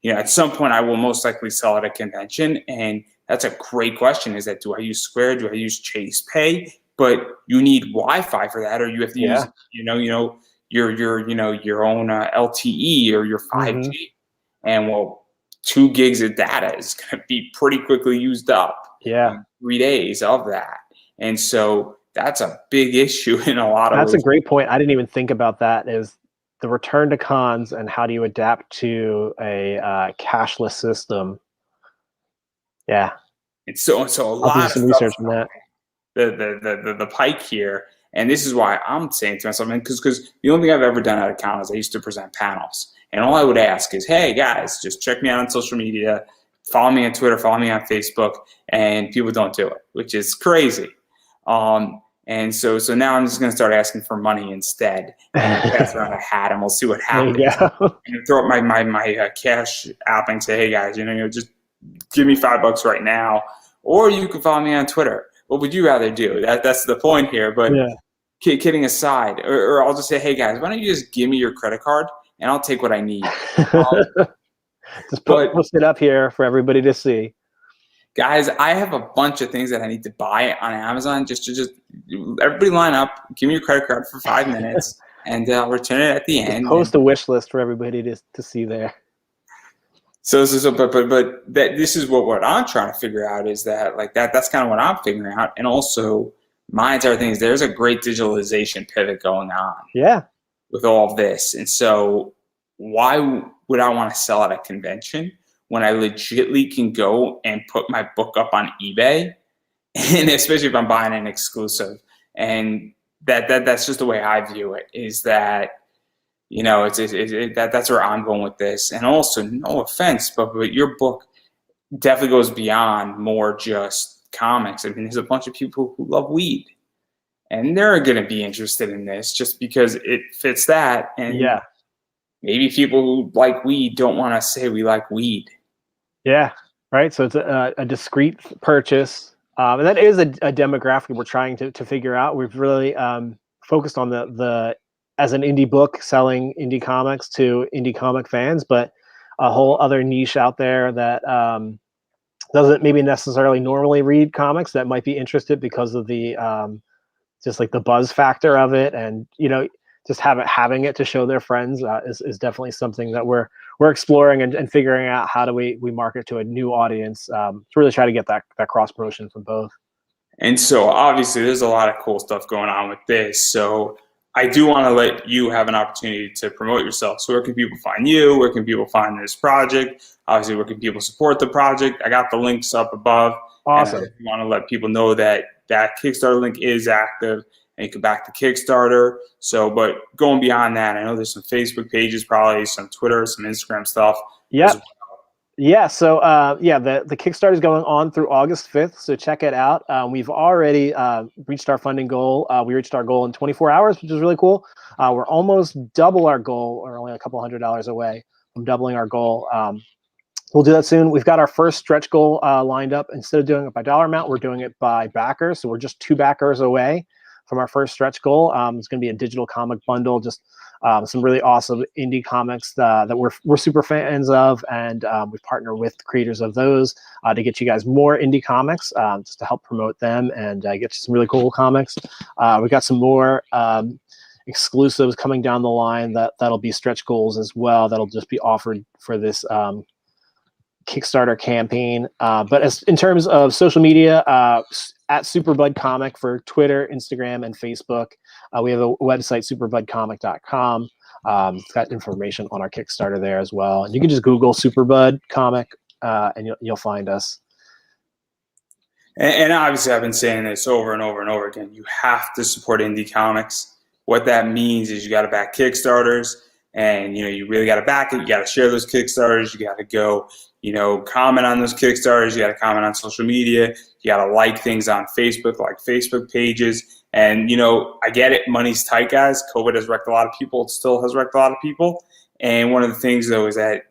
Speaker 1: At some point I will most likely sell at a convention, and that's a great question. Is that, do I use Square? Do I use Chase Pay? But you need Wi-Fi for that, or you have to use your own LTE or your 5G. And 2 gigs of data is going to be pretty quickly used up.
Speaker 2: Yeah.
Speaker 1: 3 days of that. And so that's a big issue in a lot of ways.
Speaker 2: That's a great point. I didn't even think about that, is the return to cons and how do you adapt to a cashless system. Yeah.
Speaker 1: And so a lot of
Speaker 2: some research on that.
Speaker 1: The pike here. And this is why I'm saying to myself, because the only thing I've ever done at a con is I used to present panels. And all I would ask is, hey, guys, just check me out on social media. Follow me on Twitter, follow me on Facebook. And people don't do it, which is crazy. And so now I'm just going to start asking for money instead. And pass around a hat, and we'll see what happens. And throw up my cash app and say, hey, guys, just give me $5 right now. Or you can follow me on Twitter. What would you rather do? That's the point here. But kidding aside, or I'll just say, hey, guys, why don't you just give me your credit card, and I'll take what I need.
Speaker 2: Just post it up here for everybody to see.
Speaker 1: Guys, I have a bunch of things that I need to buy on Amazon. Just everybody line up, give me your credit card for 5 minutes, and I'll return it at the end.
Speaker 2: Post a wish list for everybody to see there.
Speaker 1: So, but that this is what I'm trying to figure out, is that that's kind of what I'm figuring out, and also my entire thing is there's a great digitalization pivot going on. Yeah. With all of this, and so why would I want to sell at a convention when I legitimately can go and put my book up on eBay, and especially if I'm buying an exclusive, and that's just the way I view it. Is that that's where I'm going with this. And also, no offense, but your book definitely goes beyond more just comics. I mean, there's a bunch of people who love weed, and they're going to be interested in this just because it fits that. And maybe people who like weed don't want to say we like weed. Yeah, right. So it's a discrete purchase. And that is a demographic we're trying to figure out. We've really focused on the as an indie book selling indie comics to indie comic fans, but a whole other niche out there that doesn't maybe necessarily normally read comics that might be interested because of the just like the buzz factor of it, and just having it to show their friends is definitely something that we're exploring and figuring out how do we market to a new audience to really try to get that cross promotion from both. And so obviously there's a lot of cool stuff going on with this. So I do want to let you have an opportunity to promote yourself. So where can people find you? Where can people find this project? Obviously, where can people support the project? I got the links up above. Awesome. And I want to let people know that Kickstarter link is active. and you can back the Kickstarter. So, but going beyond that, I know there's some Facebook pages, probably some Twitter, some Instagram stuff.
Speaker 2: Yep. Yeah, so the Kickstarter is going on through August 5th, so check it out. We've already reached our funding goal. We reached our goal in 24 hours, which is really cool. We're almost double our goal, or only a couple $100 away from doubling our goal. We'll do that soon. We've got our first stretch goal lined up. Instead of doing it by dollar amount, we're doing it by backers. So we're just 2 backers away from our first stretch goal. It's going to be a digital comic bundle, just some really awesome indie comics that we're super fans of, and we partner with creators of those to get you guys more indie comics, just to help promote them and get you some really cool comics. We got some more exclusives coming down the line that'll be stretch goals as well. That'll just be offered for this Kickstarter campaign. But in terms of social media, at Superbud Comic for Twitter, Instagram, and Facebook. We have a website, superbudcomic.com. It's got information on our Kickstarter there as well. And you can just Google Superbud Comic, and you'll find us.
Speaker 1: And obviously, I've been saying this over and over and over again. You have to support indie comics. What that means is you got to back Kickstarters, and you really got to back it. You got to share those Kickstarters. You got to go, comment on those Kickstarters. You got to comment on social media. You got to like things on Facebook, like Facebook pages. And I get it. Money's tight, guys. COVID has wrecked a lot of people. It still has wrecked a lot of people. And one of the things, though, is that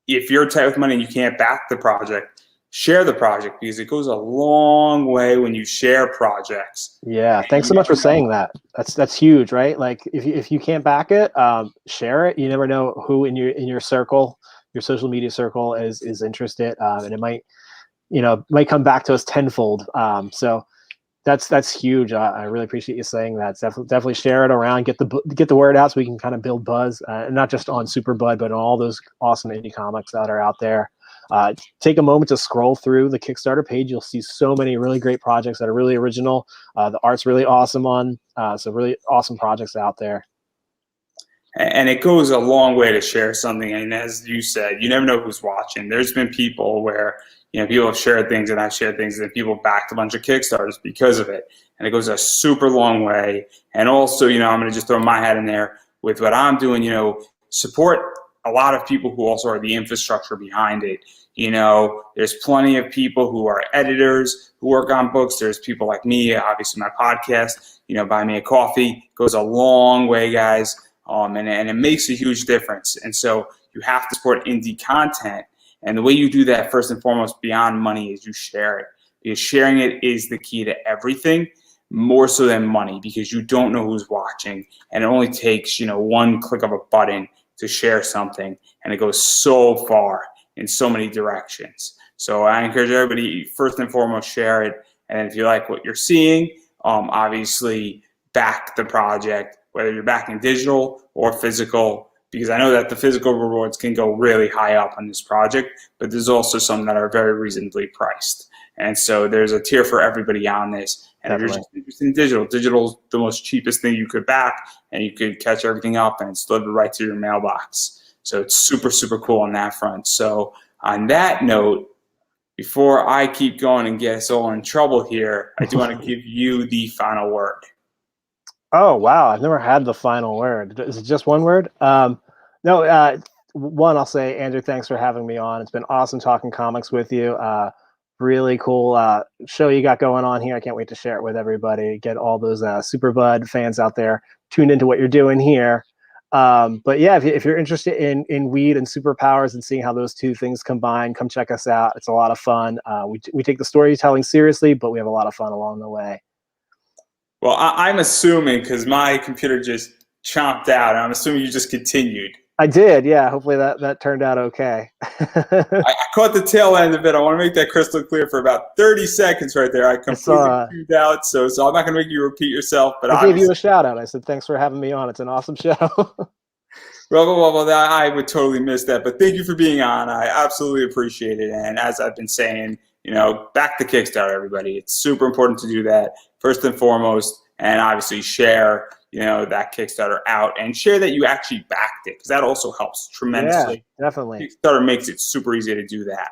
Speaker 1: if you're tight with money and you can't back the project, share the project, because it goes a long way when you share projects.
Speaker 2: Yeah, thanks so much for saying that. That's huge, right? Like if you can't back it, share it. You never know who in your circle, your social media circle is interested, and it might come back to us tenfold. So that's huge. I really appreciate you saying that. Definitely share it around, get the word out, so we can kind of build buzz, and not just on Superbud, but on all those awesome indie comics that are out there. Take a moment to scroll through the Kickstarter page. You'll see so many really great projects that are really original. The art's really awesome so really awesome projects out there.
Speaker 1: And it goes a long way to share something. And as you said, you never know who's watching. There's been people where people have shared things and I've shared things, and people backed a bunch of Kickstarters because of it. And it goes a super long way. And also, I'm going to just throw my hat in there with what I'm doing. Support a lot of people who also are the infrastructure behind it. There's plenty of people who are editors who work on books. There's people like me, obviously my podcast, Buy Me a Coffee goes a long way, guys. And it makes a huge difference. And so you have to support indie content. And the way you do that, first and foremost, beyond money, is you share it. Because sharing it is the key to everything, more so than money, because you don't know who's watching. And it only takes, one click of a button to share something. And it goes so far in so many directions. So I encourage everybody, first and foremost, share it. And if you like what you're seeing, obviously back the project, whether you're backing digital or physical, because I know that the physical rewards can go really high up on this project, but there's also some that are very reasonably priced. And so there's a tier for everybody on this. And if you're just interested in digital's the most cheapest thing you could back, and you could catch everything up, and it's delivered right to your mailbox. So it's super, super cool on that front. So on that note, before I keep going and get us all in trouble here, I do want to give you the final word.
Speaker 2: Oh, wow. I've never had the final word. Is it just one word? No, one, I'll say, Andrew, thanks for having me on. It's been awesome talking comics with you. Really cool show you got going on here. I can't wait to share it with everybody. Get all those Superbud fans out there tuned into what you're doing here. But yeah, if you're interested in weed and superpowers and seeing how those two things combine, come check us out. It's a lot of fun. We take the storytelling seriously, but we have a lot of fun along the way.
Speaker 1: Well, I'm assuming, because my computer just chomped out, and I'm assuming you just continued.
Speaker 2: I did, yeah. Hopefully that turned out okay.
Speaker 1: I caught the tail end of it. I want to make that crystal clear for about 30 seconds right there. I completely tuned out, so I'm not going to make you repeat yourself. But
Speaker 2: I gave you a shout out. I said, thanks for having me on. It's an awesome show.
Speaker 1: Well, I would totally miss that. But thank you for being on. I absolutely appreciate it. And as I've been saying, back the Kickstarter, everybody. It's super important to do that, first and foremost, and obviously share that Kickstarter out, and share that you actually backed it, because that also helps tremendously.
Speaker 2: Yeah, definitely.
Speaker 1: Kickstarter makes it super easy to do that.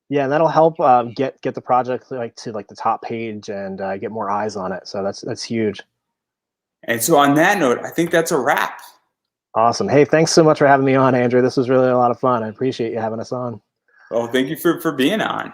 Speaker 2: Yeah, and that'll help get the project to the top page and get more eyes on it. So that's huge.
Speaker 1: And so on that note, I think that's a wrap.
Speaker 2: Awesome. Hey, thanks so much for having me on, Andrew. This was really a lot of fun. I appreciate you having us on.
Speaker 1: Well, thank you for being on.